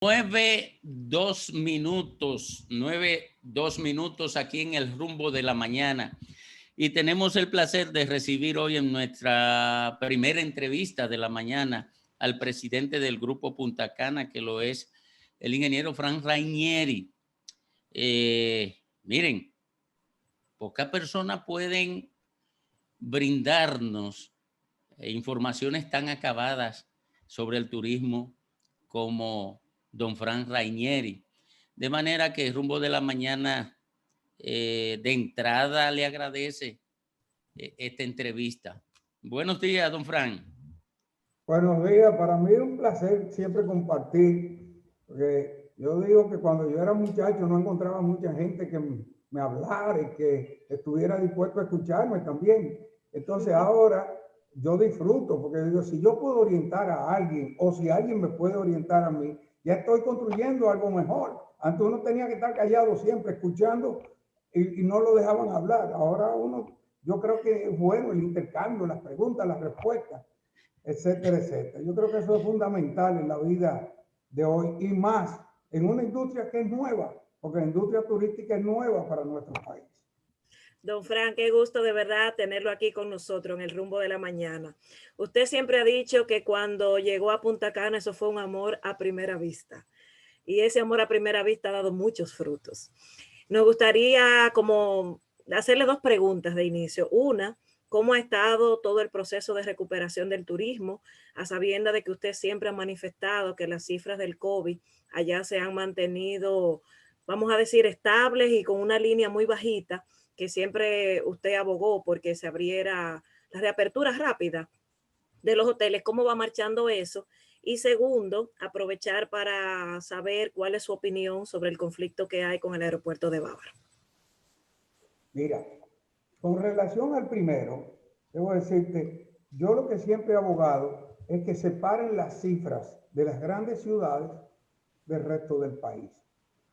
9:02 aquí en el rumbo de la mañana. Y tenemos el placer de recibir hoy en nuestra primera entrevista de la mañana al presidente del Grupo Punta Cana, que lo es el ingeniero Frank Rainieri. Miren, pocas personas pueden brindarnos informaciones tan acabadas sobre el turismo como don Frank Rainieri. De manera que el rumbo de la mañana de entrada le agradece esta entrevista. Buenos días, don Frank. Buenos días, para mí es un placer siempre compartir, porque yo digo que cuando yo era muchacho no encontraba mucha gente que me hablara y que estuviera dispuesto a escucharme también. Entonces ahora yo disfruto, porque digo, si yo puedo orientar a alguien o si alguien me puede orientar a mí, ya estoy construyendo algo mejor. Antes uno tenía que estar callado siempre, escuchando y no lo dejaban hablar. Ahora yo creo que es bueno el intercambio, las preguntas, las respuestas, etcétera, etcétera. Yo creo que eso es fundamental en la vida de hoy y más en una industria que es nueva, porque la industria turística es nueva para nuestro país. Don Frank, qué gusto de verdad tenerlo aquí con nosotros en el rumbo de la mañana. Usted siempre ha dicho que cuando llegó a Punta Cana eso fue un amor a primera vista y ese amor a primera vista ha dado muchos frutos. Nos gustaría como hacerle dos preguntas de inicio. Una, ¿cómo ha estado todo el proceso de recuperación del turismo? A sabiendas de que usted siempre ha manifestado que las cifras del COVID allá se han mantenido, vamos a decir, estables y con una línea muy bajita, que siempre usted abogó porque se abriera la reapertura rápida de los hoteles. ¿Cómo va marchando eso? Y segundo, aprovechar para saber cuál es su opinión sobre el conflicto que hay con el aeropuerto de Bávaro. Mira, con relación al primero, debo decirte, yo lo que siempre he abogado es que separen las cifras de las grandes ciudades del resto del país.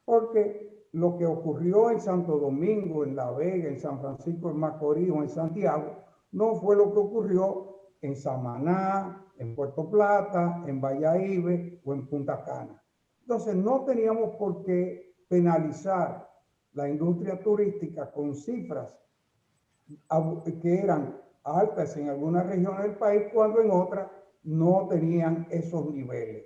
Porque lo que ocurrió en Santo Domingo, en La Vega, en San Francisco de Macorís o en Santiago, no fue lo que ocurrió en Samaná, en Puerto Plata, en Bayahíbe o en Punta Cana. Entonces no teníamos por qué penalizar la industria turística con cifras que eran altas en algunas regiones del país cuando en otras no tenían esos niveles.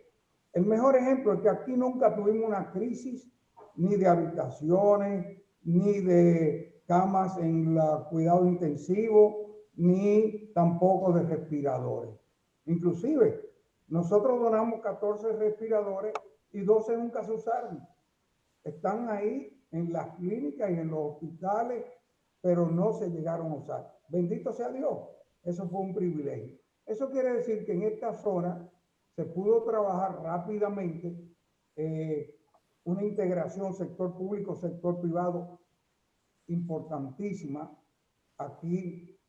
El mejor ejemplo es que aquí nunca tuvimos una crisis ni de habitaciones, ni de camas en la cuidado intensivo, ni tampoco de respiradores. Inclusive, nosotros donamos 14 respiradores y 12 nunca se usaron. Están ahí en las clínicas y en los hospitales, pero no se llegaron a usar. Bendito sea Dios, eso fue un privilegio. Eso quiere decir que en esta zona se pudo trabajar rápidamente una integración sector público, sector privado importantísima. Aquí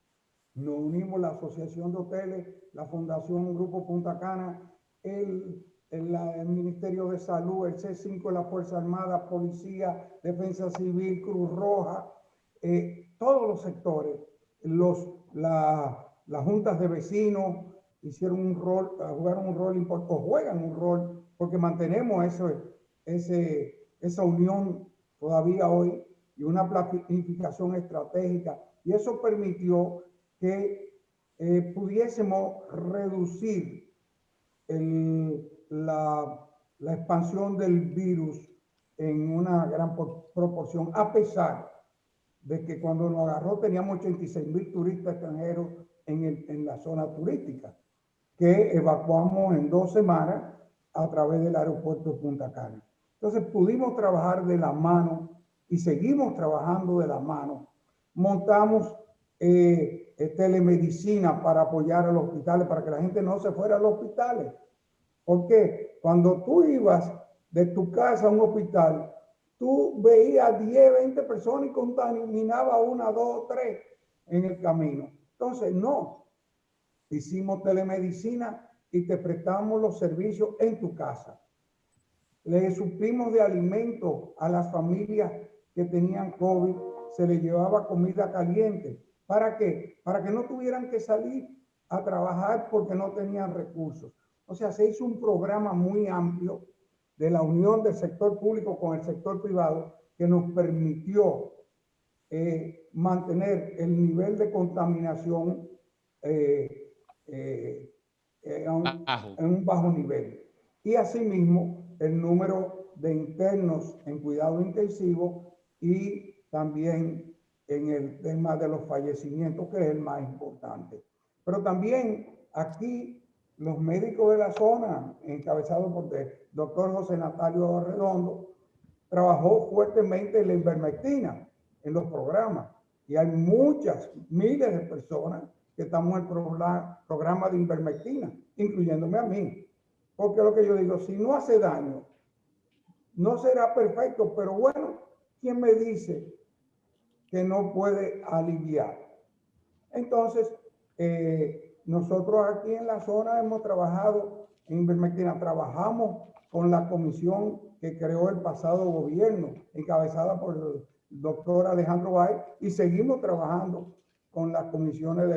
nos unimos la Asociación de Hoteles, la Fundación Grupo Punta Cana, el Ministerio de Salud, el C5 de la Fuerza Armada, Policía, Defensa Civil, Cruz Roja, todos los sectores, las juntas de vecinos hicieron un rol, jugaron un rol importante, o juegan un rol, porque mantenemos esa unión todavía hoy y una planificación estratégica, y eso permitió que pudiésemos reducir la expansión del virus en una gran proporción, a pesar de que cuando nos agarró teníamos 86,000 turistas extranjeros en la zona turística, que evacuamos en 2 semanas a través del aeropuerto de Punta Cana. Entonces pudimos trabajar de la mano y seguimos trabajando de la mano. Montamos telemedicina para apoyar a los hospitales, para que la gente no se fuera a los hospitales. Porque cuando tú ibas de tu casa a un hospital, tú veías 10, 20 personas y contaminaba 1, 2, 3 en el camino. Entonces, no. Hicimos telemedicina y te prestamos los servicios en tu casa. Le suplimos de alimentos a las familias que tenían COVID, se les llevaba comida caliente. ¿Para qué? Para que no tuvieran que salir a trabajar porque no tenían recursos. O sea, se hizo un programa muy amplio de la unión del sector público con el sector privado que nos permitió mantener el nivel de contaminación en un bajo nivel. Y asimismo, el número de internos en cuidado intensivo y también en el tema de los fallecimientos, que es el más importante. Pero también aquí los médicos de la zona, encabezados por el doctor José Natalio Redondo, trabajó fuertemente en la ivermectina, en los programas. Y hay muchas, miles de personas que estamos en el programa de ivermectina, incluyéndome a mí. Porque lo que yo digo, si no hace daño, no será perfecto, pero bueno, ¿quién me dice que no puede aliviar? Entonces, nosotros aquí en la zona hemos trabajado en ivermectina, trabajamos con la comisión que creó el pasado gobierno, encabezada por el doctor Alejandro Bay, y seguimos trabajando con las comisiones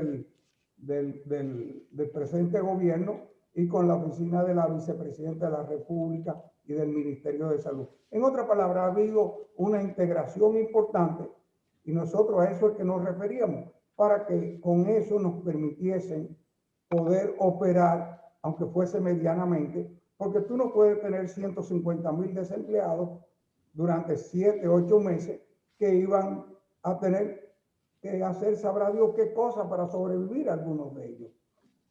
del presente gobierno y con la oficina de la vicepresidenta de la República y del Ministerio de Salud. En otras palabras, ha habido una integración importante y nosotros a eso es que nos referíamos, para que con eso nos permitiesen poder operar, aunque fuese medianamente, porque tú no puedes tener 150,000 desempleados durante 7, 8 meses que iban a tener que hacer, sabrá Dios qué cosa para sobrevivir algunos de ellos.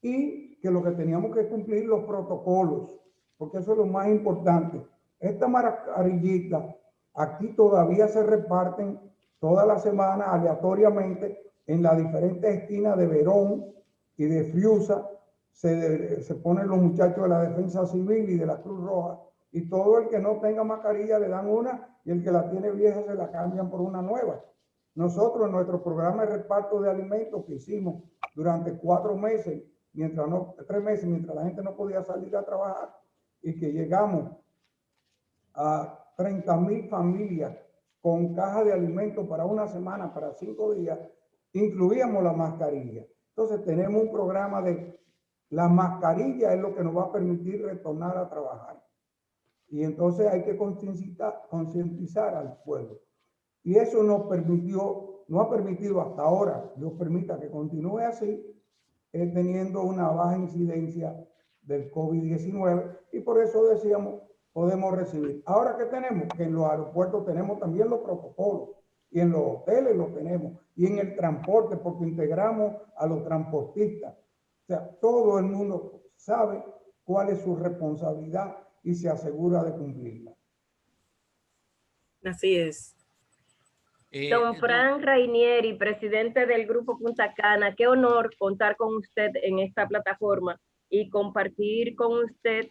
Y que lo que teníamos que cumplir los protocolos, porque eso es lo más importante. Esta mascarillita aquí todavía se reparten toda la semana aleatoriamente en las diferentes esquinas de Verón y de Friusa. Se ponen los muchachos de la Defensa Civil y de la Cruz Roja, y todo el que no tenga mascarilla le dan una, y el que la tiene vieja se la cambian por una nueva. Nosotros en nuestro programa de reparto de alimentos que hicimos durante 4 meses, 3 meses, mientras la gente no podía salir a trabajar, y que llegamos a 30,000 familias con caja de alimentos para una semana, para 5 días, incluíamos la mascarilla. Entonces tenemos un programa de la mascarilla, es lo que nos va a permitir retornar a trabajar. Y entonces hay que concientizar al pueblo. Y eso nos ha permitido hasta ahora, Dios permita que continúe así, teniendo una baja incidencia del COVID-19, y por eso decíamos, podemos recibir. Ahora que tenemos, que en los aeropuertos tenemos también los protocolos, y en los hoteles los tenemos, y en el transporte, porque integramos a los transportistas. O sea, todo el mundo sabe cuál es su responsabilidad y se asegura de cumplirla. Así es. Don Fran Rainieri, presidente del Grupo Punta Cana, qué honor contar con usted en esta plataforma y compartir con usted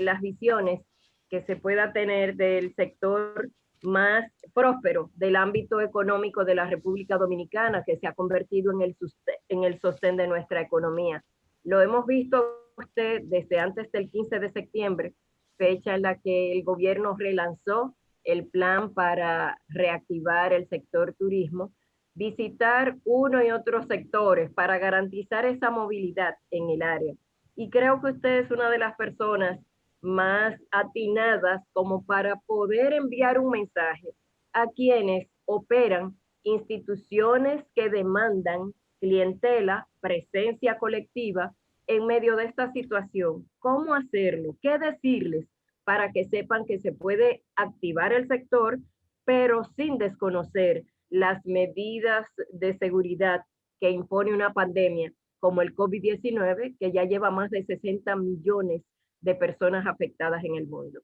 las visiones que se pueda tener del sector más próspero del ámbito económico de la República Dominicana, que se ha convertido en el sostén de nuestra economía. Lo hemos visto usted desde antes del 15 de septiembre, fecha en la que el gobierno relanzó el plan para reactivar el sector turismo, visitar uno y otros sectores para garantizar esa movilidad en el área. Y creo que usted es una de las personas más atinadas como para poder enviar un mensaje a quienes operan instituciones que demandan clientela, presencia colectiva en medio de esta situación. ¿Cómo hacerlo? ¿Qué decirles para que sepan que se puede activar el sector, pero sin desconocer las medidas de seguridad que impone una pandemia como el COVID-19, que ya lleva más de 60 millones de personas afectadas en el mundo?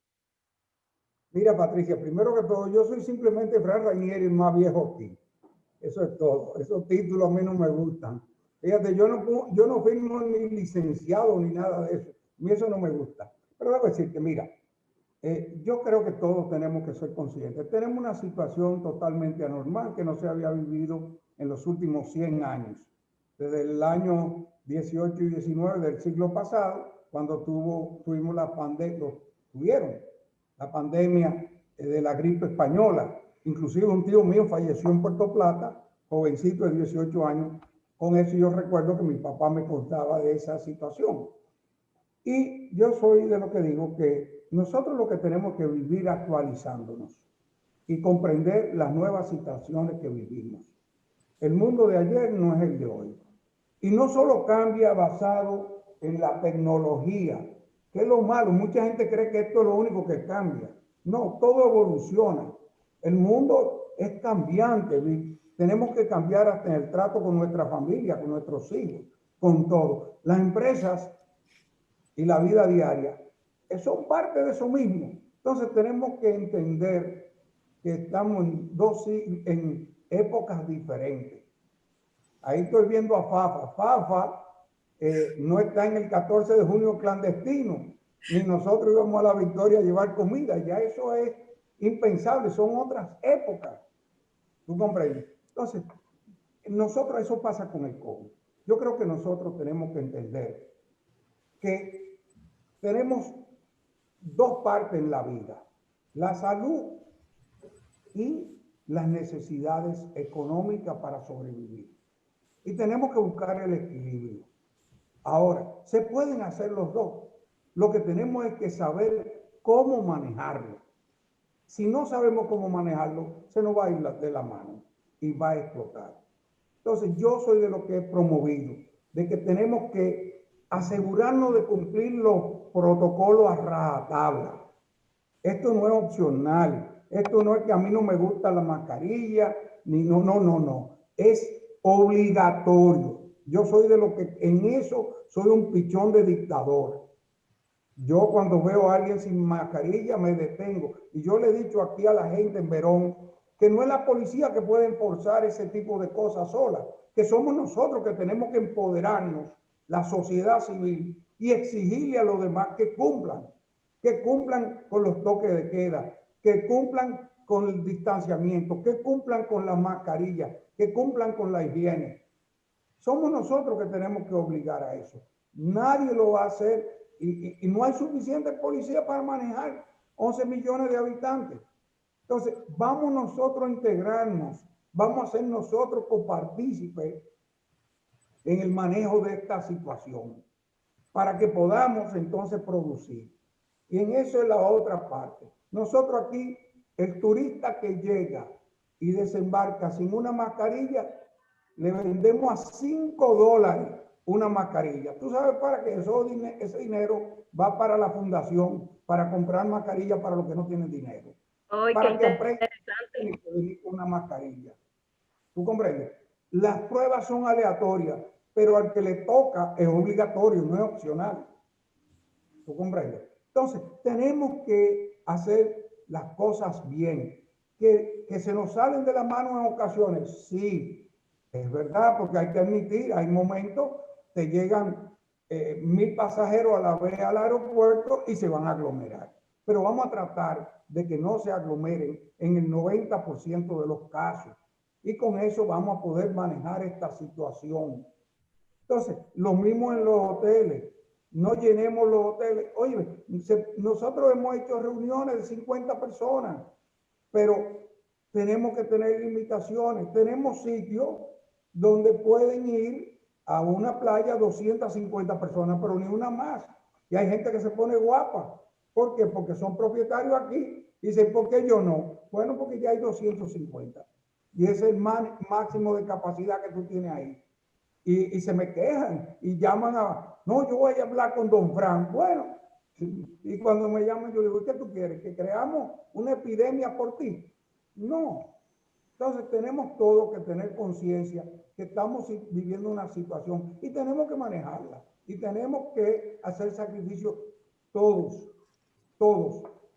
Mira, Patricia, primero que todo, yo soy simplemente Fran Rainieri, el más viejo aquí. Eso es todo. Esos títulos a mí no me gustan. Fíjate, yo no firmo ni licenciado ni nada de eso. A mí eso no me gusta. Pero debo decirte, mira, yo creo que todos tenemos que ser conscientes. Tenemos una situación totalmente anormal que no se había vivido en los últimos 100 años. Desde el año 18 y 19 del siglo pasado, cuando tuvimos la pandemia de la gripe española. Inclusive un tío mío falleció en Puerto Plata, jovencito de 18 años. Con eso yo recuerdo que mi papá me contaba de esa situación. Y yo soy de lo que digo que nosotros lo que tenemos que vivir actualizándonos y comprender las nuevas situaciones que vivimos. El mundo de ayer no es el de hoy. Y no solo cambia basado en la tecnología, que es lo malo. Mucha gente cree que esto es lo único que cambia. No, todo evoluciona. El mundo es cambiante. Tenemos que cambiar hasta en el trato con nuestra familia, con nuestros hijos, con todo. Las empresas y la vida diaria son parte de eso mismo. Entonces tenemos que entender que estamos en épocas diferentes. Ahí estoy viendo a Fafa. Fafa no está en el 14 de junio clandestino, ni nosotros íbamos a la Victoria a llevar comida. Ya eso es impensable, son otras épocas. ¿Tú comprendes? Entonces, nosotros, eso pasa con el COVID. Yo creo que nosotros tenemos que entender que tenemos dos partes en la vida: la salud y las necesidades económicas para sobrevivir. Y tenemos que buscar el equilibrio. Ahora, se pueden hacer los dos. Lo que tenemos es que saber cómo manejarlo. Si no sabemos cómo manejarlo, se nos va a ir de la mano y va a explotar. Entonces, yo soy de lo que he promovido, de que tenemos que asegurarnos de cumplir los protocolos a rajatabla. Esto no es opcional. Esto no es que a mí no me gusta la mascarilla, ni no. Es obligatorio. Yo soy de lo que en eso soy un pichón de dictador. Yo cuando veo a alguien sin mascarilla me detengo. Y yo le he dicho aquí a la gente en Verón que no es la policía que puede enforzar ese tipo de cosas sola, que somos nosotros que tenemos que empoderarnos, la sociedad civil, y exigirle a los demás que cumplan con los toques de queda, que cumplan con el distanciamiento, que cumplan con la mascarilla, que cumplan con la higiene. Somos nosotros que tenemos que obligar a eso. Nadie lo va a hacer y no hay suficiente policía para manejar 11 millones de habitantes. Entonces, vamos nosotros a integrarnos, vamos a ser nosotros copartícipes en el manejo de esta situación para que podamos entonces producir. Y en eso es la otra parte. Nosotros aquí, el turista que llega y desembarca sin una mascarilla, le vendemos a $5 una mascarilla. ¿Tú sabes para qué? Ese dinero va para la fundación, para comprar mascarillas para los que no tienen dinero. Para que aprendan una mascarilla. ¿Tú comprendes? Las pruebas son aleatorias, pero al que le toca es obligatorio, no es opcional. ¿Tú comprendes? Entonces, tenemos que hacer las cosas bien. Que se nos salen de la mano en ocasiones, sí, es verdad, porque hay que admitir, hay momentos, te llegan 1000 pasajeros a la vez al aeropuerto y se van a aglomerar. Pero vamos a tratar de que no se aglomeren en el 90% de los casos. Y con eso vamos a poder manejar esta situación. Entonces, lo mismo en los hoteles. No llenemos los hoteles. Oye, nosotros hemos hecho reuniones de 50 personas, pero tenemos que tener limitaciones. Tenemos sitios donde pueden ir a una playa 250 personas, pero ni una más. Y hay gente que se pone guapa. ¿Por qué? Porque son propietarios aquí. Y dicen, ¿por qué yo no? Bueno, porque ya hay 250. Y ese es el máximo de capacidad que tú tienes ahí. Y se me quejan y llaman no, yo voy a hablar con don Fran. Bueno, y cuando me llaman yo digo, ¿qué tú quieres? ¿Que creamos una epidemia por ti? No. Entonces tenemos todos que tener conciencia que estamos viviendo una situación y tenemos que manejarla. Y tenemos que hacer sacrificios todos.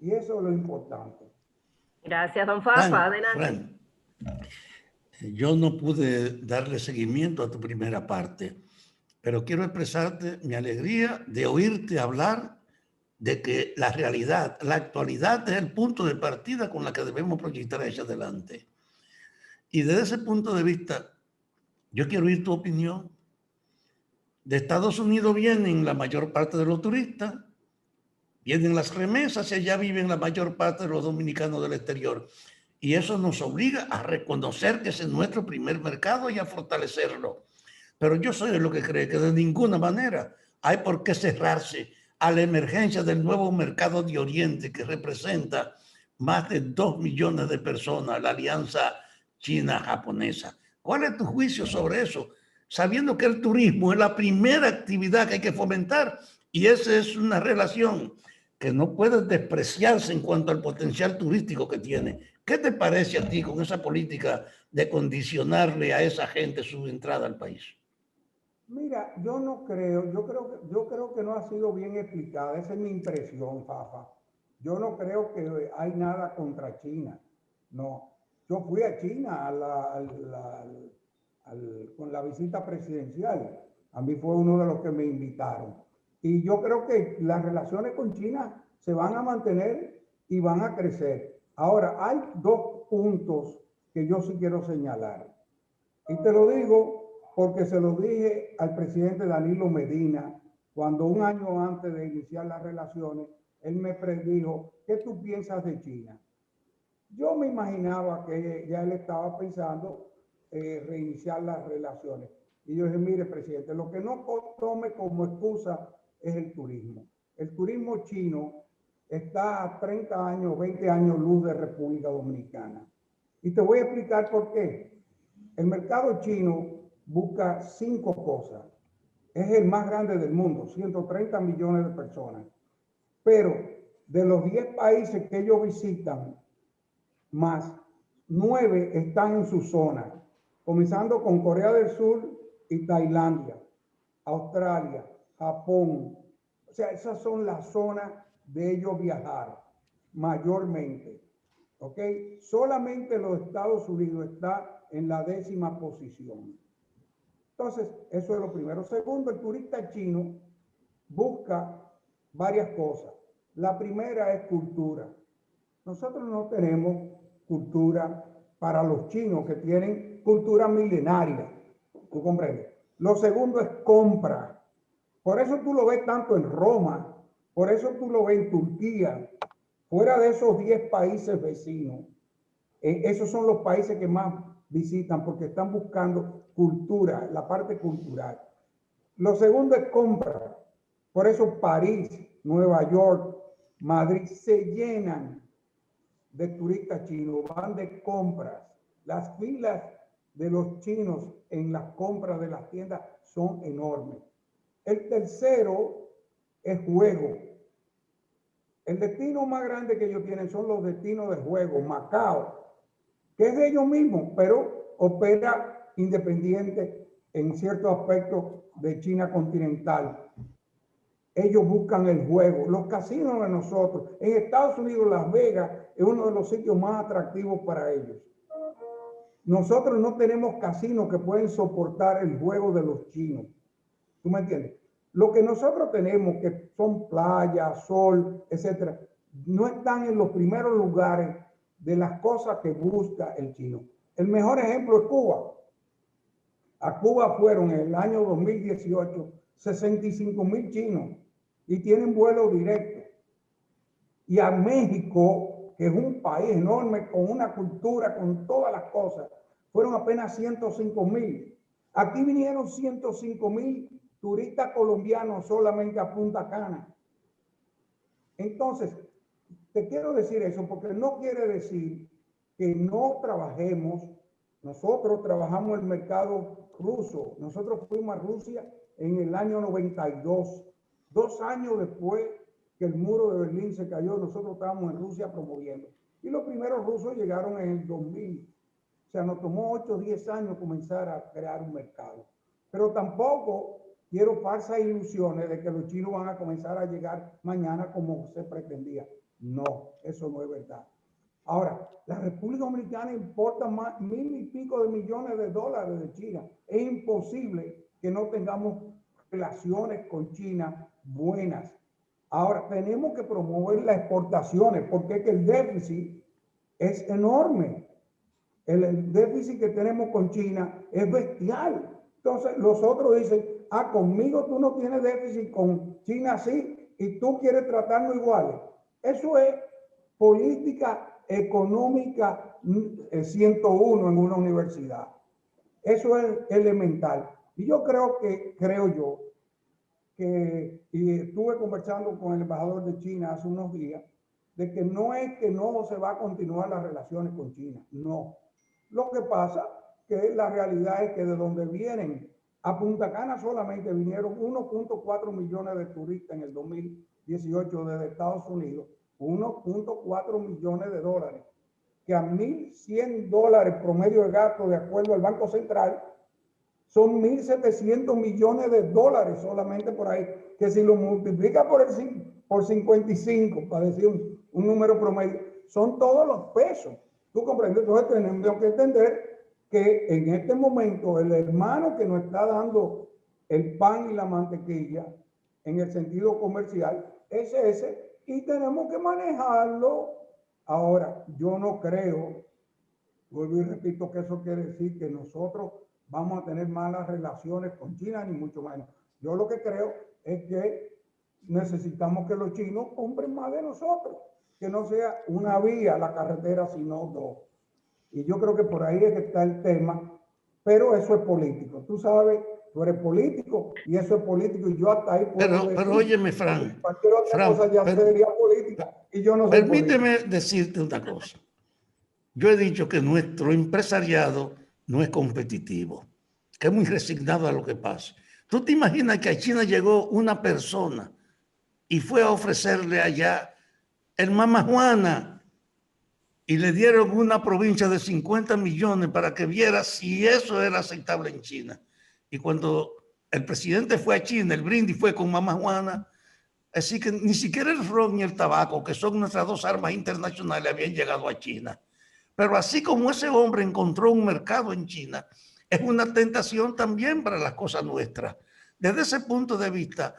Y eso es lo importante. Gracias, don Fafa. Adelante. Fran, yo no pude darle seguimiento a tu primera parte, pero quiero expresarte mi alegría de oírte hablar de que la realidad, la actualidad es el punto de partida con la que debemos proyectar hacia adelante. Y desde ese punto de vista, yo quiero oír tu opinión. De Estados Unidos vienen la mayor parte de los turistas, vienen las remesas y allá viven la mayor parte de los dominicanos del exterior. Y eso nos obliga a reconocer que ese es nuestro primer mercado y a fortalecerlo. Pero yo soy de lo que cree que de ninguna manera hay por qué cerrarse a la emergencia del nuevo mercado de Oriente que representa más de 2 millones de personas, la alianza china-japonesa. ¿Cuál es tu juicio sobre eso? Sabiendo que el turismo es la primera actividad que hay que fomentar y esa es una relación que no puede despreciarse en cuanto al potencial turístico que tiene. ¿Qué te parece a ti con esa política de condicionarle a esa gente su entrada al país? Mira, yo no creo, yo creo que no ha sido bien explicada, esa es mi impresión, Fafa. Yo no creo que hay nada contra China, no. Yo fui a China con la visita presidencial, a mí fue uno de los que me invitaron. Y yo creo que las relaciones con China se van a mantener y van a crecer. Ahora, hay dos puntos que yo sí quiero señalar. Y te lo digo porque se lo dije al presidente Danilo Medina cuando un año antes de iniciar las relaciones, él me predijo, ¿qué tú piensas de China? Yo me imaginaba que ya él estaba pensando reiniciar las relaciones. Y yo dije, mire, presidente, lo que no tome como excusa es el turismo. El turismo chino está a 30 años, 20 años luz de República Dominicana. Y te voy a explicar por qué. El mercado chino busca 5 cosas. Es el más grande del mundo, 130 millones de personas. Pero de los 10 países que ellos visitan, más 9 están en su zona, comenzando con Corea del Sur y Tailandia, Australia, Japón. O sea, esas son las zonas de ellos viajar mayormente. ¿Ok? Solamente los Estados Unidos está en la 10ª posición. Entonces, eso es lo primero. Segundo, el turista chino busca varias cosas. La primera es cultura. Nosotros no tenemos cultura para los chinos que tienen cultura milenaria. ¿Tú comprendes? Lo segundo es compra. Por eso tú lo ves tanto en Roma, por eso tú lo ves en Turquía, fuera de esos 10 países vecinos. Esos son los países que más visitan porque están buscando cultura, la parte cultural. Lo segundo es compra. Por eso París, Nueva York, Madrid se llenan de turistas chinos, van de compras. Las filas de los chinos en las compras de las tiendas son enormes. El tercero es juego. El destino más grande que ellos tienen son los destinos de juego, Macao, que es de ellos mismos, pero opera independiente en ciertos aspectos de China continental. Ellos buscan el juego. Los casinos de nosotros, en Estados Unidos, Las Vegas es uno de los sitios más atractivos para ellos. Nosotros no tenemos casinos que pueden soportar el juego de los chinos. ¿Tú me entiendes? Lo que nosotros tenemos, que son playas, sol, etcétera, no están en los primeros lugares de las cosas que busca el chino. El mejor ejemplo es Cuba. A Cuba fueron en el año 2018 65,000 chinos y tienen vuelo directo. Y a México, que es un país enorme con una cultura, con todas las cosas, fueron apenas 105,000. Aquí vinieron 105,000 turistas colombianos solamente a Punta Cana. Entonces, te quiero decir eso porque no quiere decir que no trabajemos. Nosotros trabajamos el mercado ruso. Nosotros fuimos a Rusia en el año 92. 2 años después que el muro de Berlín se cayó, nosotros estábamos en Rusia promoviendo. Y los primeros rusos llegaron en el 2000. O sea, nos tomó 8 o 10 años comenzar a crear un mercado. Pero tampoco quiero falsas ilusiones de que los chinos van a comenzar a llegar mañana como se pretendía. No, eso no es verdad. Ahora, la República Dominicana importa más 1,000 y pico de millones de dólares de China. Es imposible que no tengamos relaciones con China buenas. Ahora, tenemos que promover las exportaciones porque es que el déficit es enorme. El déficit que tenemos con China es bestial. Entonces, los otros dicen, conmigo tú no tienes déficit, con China sí, y tú quieres tratarnos iguales. Eso es política económica 101 en una universidad. Eso es elemental. Y yo creo y estuve conversando con el embajador de China hace unos días, de que no es que no se va a continuar las relaciones con China, no. Lo que pasa que la realidad es que de donde vienen, a Punta Cana solamente vinieron 1.4 millones de turistas en el 2018 desde Estados Unidos, 1.4 millones de dólares, que a $1.100 promedio de gasto de acuerdo al Banco Central, son 1.700 millones de dólares solamente por ahí, que si lo multiplica por 55, para decir un número promedio, son todos los pesos. ¿Tú comprendes? Entonces tenemos que entender que en este momento el hermano que nos está dando el pan y la mantequilla en el sentido comercial es ese, y tenemos que manejarlo. Ahora, yo no creo, vuelvo y repito, que eso quiere decir que nosotros vamos a tener malas relaciones con China, ni mucho menos. Yo lo que creo es que necesitamos que los chinos compren más de nosotros, que no sea una vía la carretera, sino dos. Y yo creo que por ahí es que está el tema, pero eso es político. Tú sabes, tú eres político y eso es político, y yo hasta ahí puedo decir, pero óyeme, Fran, cualquier otra cosa ya sería política, y yo no soy permíteme político. decirte una cosa. Yo he dicho que nuestro empresariado no es competitivo, que es muy resignado a lo que pasa. ¿Tú te imaginas que a China llegó una persona y fue a ofrecerle allá el Mama Juana y le dieron una provincia de 50 millones para que viera si eso era aceptable en China? Y cuando el presidente fue a China, el brindis fue con Mama Juana, así que ni siquiera el ron ni el tabaco, que son nuestras dos armas internacionales, habían llegado a China. Pero así como ese hombre encontró un mercado en China, es una tentación también para las cosas nuestras. Desde ese punto de vista,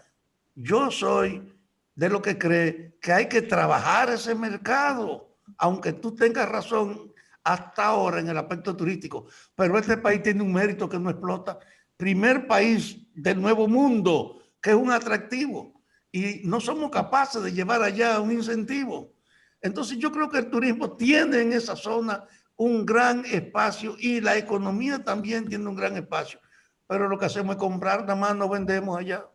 yo soy de lo que cree que hay que trabajar ese mercado, aunque tú tengas razón hasta ahora en el aspecto turístico. Pero este país tiene un mérito que no explota. Primer país del Nuevo Mundo, que es un atractivo, y no somos capaces de llevar allá un incentivo. Entonces yo creo que el turismo tiene en esa zona un gran espacio, y la economía también tiene un gran espacio. Pero lo que hacemos es comprar, nada más no vendemos allá.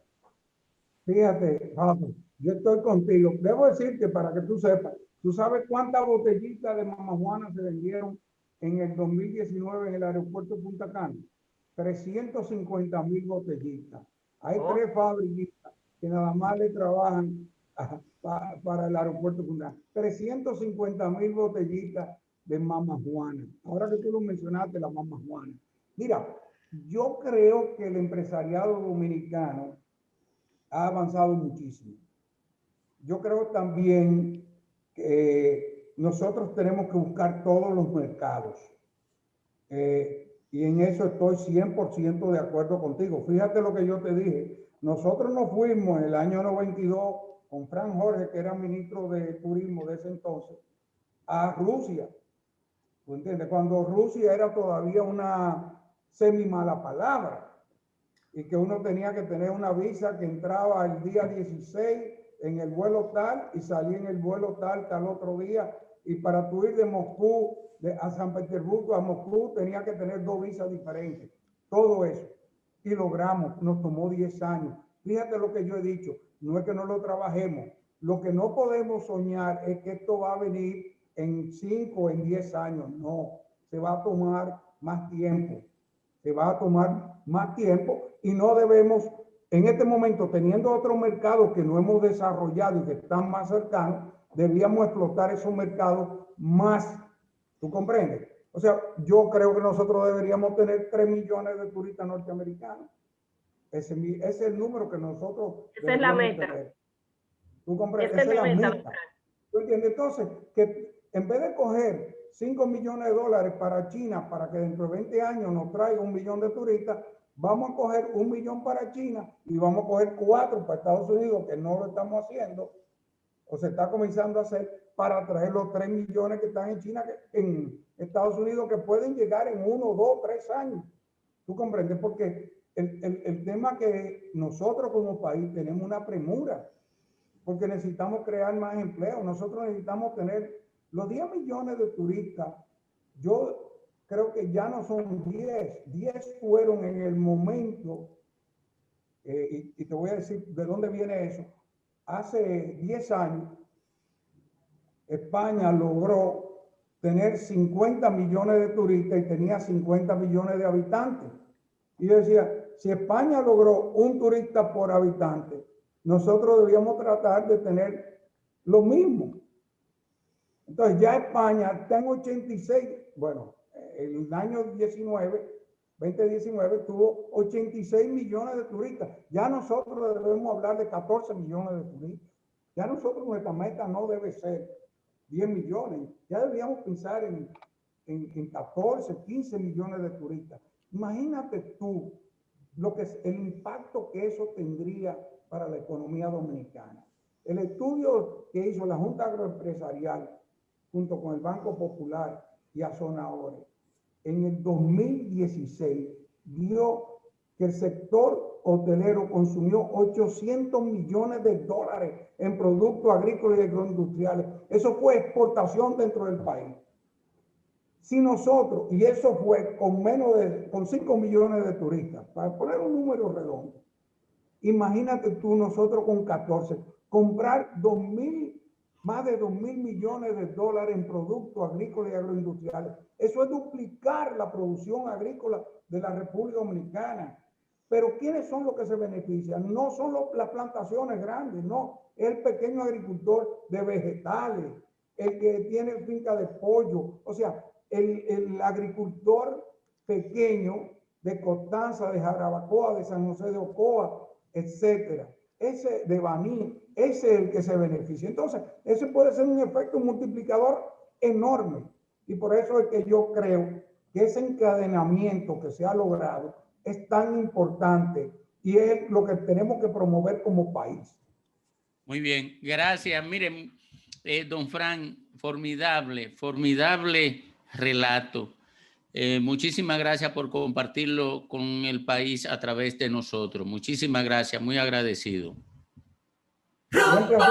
Fíjate, Pablo, yo estoy contigo. Debo decirte, para que tú sepas, ¿tú sabes cuántas botellitas de Mama Juana se vendieron en el 2019 en el aeropuerto de Punta Cana? 350,000 botellitas. Hay 3 fábricas que nada más le trabajan para el aeropuerto de Punta Cana. 350,000 botellitas de Mama Juana. Ahora que tú lo mencionaste, la Mama Juana. Mira, yo creo que el empresariado dominicano ha avanzado muchísimo. Yo creo también que nosotros tenemos que buscar todos los mercados. Y en eso estoy 100% de acuerdo contigo. Fíjate lo que yo te dije. Nosotros nos fuimos en el año 92 con Fran Jorge, que era ministro de Turismo de ese entonces, a Rusia. ¿Tú entiendes? Cuando Rusia era todavía una semi mala palabra, y que uno tenía que tener una visa que entraba el día 16 en el vuelo tal y salía en el vuelo tal otro día, y para tú ir de Moscú a San Petersburgo a Moscú tenía que tener 2 visas diferentes. Todo eso. Y logramos, nos tomó 10 años. Fíjate lo que yo he dicho, no es que no lo trabajemos. Lo que no podemos soñar es que esto va a venir en 5 o en 10 años. No, se va a tomar más tiempo. Se va a tomar más tiempo, y no debemos, en este momento, teniendo otros mercados que no hemos desarrollado y que están más cercanos, debíamos explotar esos mercados más. ¿Tú comprendes? O sea, yo creo que nosotros deberíamos tener 3 millones de turistas norteamericanos. Ese es el número que nosotros esa es la meta. tener. ¿Tú comprendes? Esa es la meta. ¿Tú entiendes? Entonces, que en vez de coger 5 millones de dólares para China, para que dentro de 20 años nos traiga 1 millón de turistas, vamos a coger 1 millón para China y vamos a coger 4 para Estados Unidos, que no lo estamos haciendo, o se está comenzando a hacer, para traer los 3 millones que están en China, en Estados Unidos, que pueden llegar en 1, 2, 3 años. ¿Tú comprendes? Porque el tema que nosotros como país tenemos una premura, porque necesitamos crear más empleo. Nosotros necesitamos tener los 10 millones de turistas. Yo creo que ya no son 10. 10 fueron en el momento y te voy a decir de dónde viene eso. Hace 10 años, España logró tener 50 millones de turistas y tenía 50 millones de habitantes. Y yo decía, si España logró un turista por habitante, nosotros debíamos tratar de tener lo mismo. Entonces ya España está en 86, bueno, el año 2019 tuvo 86 millones de turistas. Ya nosotros debemos hablar de 14 millones de turistas. Ya nosotros nuestra meta no debe ser 10 millones. Ya deberíamos pensar en 14, 15 millones de turistas. Imagínate tú lo que es el impacto que eso tendría para la economía dominicana. El estudio que hizo la Junta Agroempresarial junto con el Banco Popular y Azonadores en el 2016 dio que el sector hotelero consumió 800 millones de dólares en productos agrícolas y agroindustriales. Eso fue exportación dentro del país. Si nosotros, y eso fue con 5 millones de turistas, para poner un número redondo, imagínate tú, nosotros con 14, comprar más de 2.000 millones de dólares en productos agrícolas y agroindustriales. Eso es duplicar la producción agrícola de la República Dominicana. Pero ¿quiénes son los que se benefician? No son las plantaciones grandes, no. Es el pequeño agricultor de vegetales, el que tiene finca de pollo. O sea, el agricultor pequeño de Constanza, de Jarabacoa, de San José de Ocoa, etcétera. Ese de Baní, ese es el que se beneficia. Entonces, ese puede ser un efecto multiplicador enorme. Y por eso es que yo creo que ese encadenamiento que se ha logrado es tan importante y es lo que tenemos que promover como país. Muy bien, gracias. Miren, don Fran, formidable relato. Muchísimas gracias por compartirlo con el país a través de nosotros. Muchísimas gracias, muy agradecido.